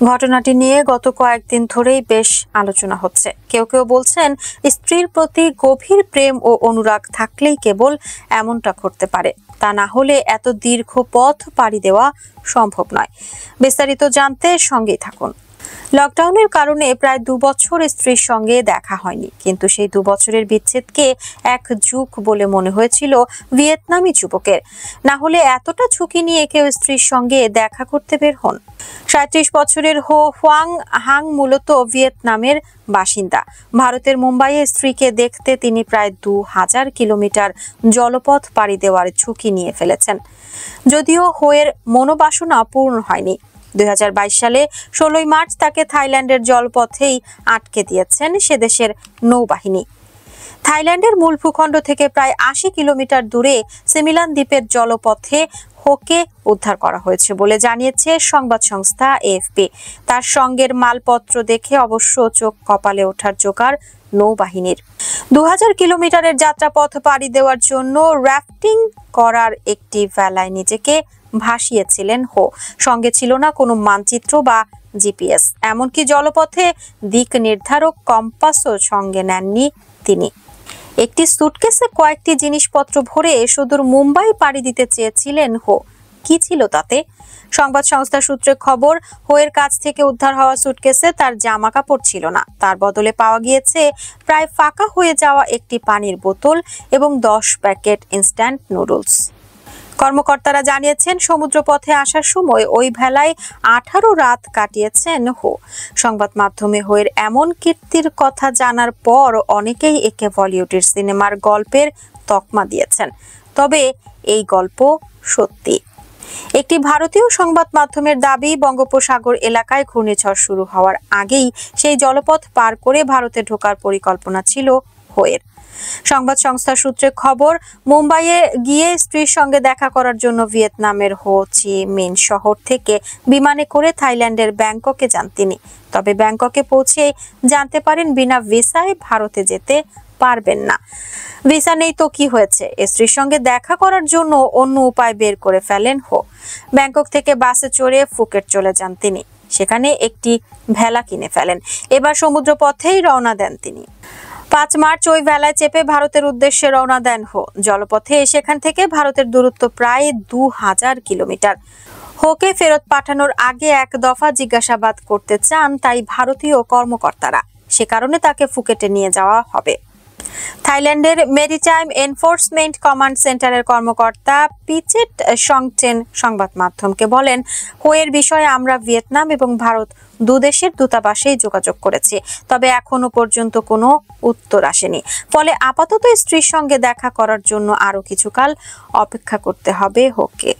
ঘটনাটি নিয়ে গত কয়েকদিন ধরেই বেশ আলোচনা হচ্ছে। কেউ কেউ বলছেন স্ত্রীর প্রতি গভীর প্রেম ও অনুরাগ থাকলেই কেবল এমনটা করতে পারে, তা না হলে এত দীর্ঘ পথ পাড়ি দেওয়া সম্ভব নয়। বিস্তারিত জানতে সঙ্গেই থাকুন। লকডাউনের কারণে প্রায় 2 বছর স্ত্রীর সঙ্গে দেখা হয়নি, কিন্তু সেই 2 বছরের বিচ্ছেদকে এক যুগ বলে মনে হয়েছিল ভিয়েতনামি যুবকের। না হলে এতটা ঝুঁকি নিয়ে কেউ স্ত্রীর সঙ্গে দেখা করতে বের হন? 37 বছরের হো হোয়াং হাং মূলত ভিয়েতনামের বাসিন্দা। ভারতের মুম্বাইয়ে স্ত্রীকে দেখতে তিনি প্রায় 2000 কিলোমিটার জলপথ পাড়ি দেওয়ার ঝুঁকি নিয়ে ফেলেছেন। যদিও হোয়ের মনোবাসনা পূর্ণ হয়নি। 2022 সালে 16 মার্চ তাকে থাইল্যান্ডের জলপথেই আটকে দিয়েছেন সে দেশের নৌবাহিনী। থাইল্যান্ডের মূল ভূখণ্ড থেকে প্রায় 80 কিলোমিটার দূরে সিমিলান দ্বীপের জলপথে হোকে উদ্ধার করা হয়েছে বলে জানিয়েছে সংবাদ সংস্থা এএফপি। তার সঙ্গের মালপত্র দেখে অবশ্য চোখ কপালে ওঠার জোগাড় নৌবাহিনীর। 2000 কিলোমিটারের যাত্রাপথ পাড়ি দেওয়ার জন্য রাফটিং করার একটি ভেলায় নিজেকে ভাসিয়েছিলেন হো। সঙ্গে ছিল না কোনো মানচিত্র বা জিপিএস, এমনকি জলপথে দিক নির্ধারক কম্পাসও সঙ্গে নেননি তিনি। একটি সুটকেসে কয়েকটি জিনিসপত্র ভরে সুদূর মুম্বাই পাড়ি দিতে চেয়েছিলেন হো। কি ছিল তাতে? সংবাদ সংস্থা সূত্রে খবর, হোয়ের কাছ থেকে উদ্ধার হওয়া সুটকেসে তার জামা কাপড় ছিল না। তার বদলে পাওয়া গিয়েছে প্রায় ফাঁকা হয়ে যাওয়া একটি পানির বোতল এবং 10 প্যাকেট ইনস্ট্যান্ট নুডলস। কর্মকর্তারা জানিয়েছেন সমুদ্রপথে আসার সময় ওই ভেলায় 18 রাত কাটিয়েছেন হো। সংবাদ মাধ্যমে হোয়ের এমন কীর্তির কথা জানার পর অনেকেই একে বলিউডের সিনেমার গল্পের তকমা দিয়েছেন। তবে এই গল্প সত্যি। একটি ভারতীয় সংবাদ মাধ্যমের দাবি, বঙ্গোপসাগর এলাকায় ঘূর্ণিঝড় শুরু হওয়ার আগেই সেই জলপথ পার করে ভারতে ঢোকার পরিকল্পনা ছিল হোয়ের। সংবাদ সংস্থা সূত্রে খবর, মুম্বাইয়ে গিয়ে স্ত্রীর সঙ্গে দেখা করার জন্য ভিয়েতনামের হো চি মিন শহর থেকে বিমানে করে থাইল্যান্ডের ব্যাংককে যান তিনি। তবে ব্যাংককে পৌঁছে জানতে পারেন বিনা ভিসায় ভারতে যেতে পারবেন না। ভিসা নেই তো কি হয়েছে, স্ত্রীর সঙ্গে দেখা করার জন্য অন্য উপায় বের করে ফেলেন হো। ব্যাংকক থেকে বাসে চড়ে ফুকেট চলে যান তিনি। সেখানে একটি ভেলা কিনে ফেলেন। এবার সমুদ্র পথেই রওনা দেন তিনি। 5 মার্চ ওই ভেলায় চেপে ভারতের উদ্দেশ্যে রওনা দেন হো। জলপথে সেখান থেকে ভারতের দূরত্ব প্রায় 2000 কিলোমিটার। হোকে ফেরত পাঠানোর আগে এক দফা জিজ্ঞাসাবাদ করতে চান তাই ভারতীয় কর্মকর্তারা। সে কারণে তাকে ফুকেটে নিয়ে যাওয়া হবে। থাইল্যান্ডের মেরিটাইম এনফোর্সমেন্ট কমান্ড সেন্টারের কর্মকর্তা পিচেট সংটেন সংবাদ মাধ্যমকে বলেন, হোয়ের বিষয়ে আমরা ভিয়েতনাম এবং ভারত দুদেশের দূতাবাসেই যোগাযোগ করেছি, তবে এখনো পর্যন্ত কোনো উত্তর আসেনি। ফলে আপাতত স্ত্রীর সঙ্গে দেখা করার জন্য আরো কিছুকাল অপেক্ষা করতে হবে হোকে।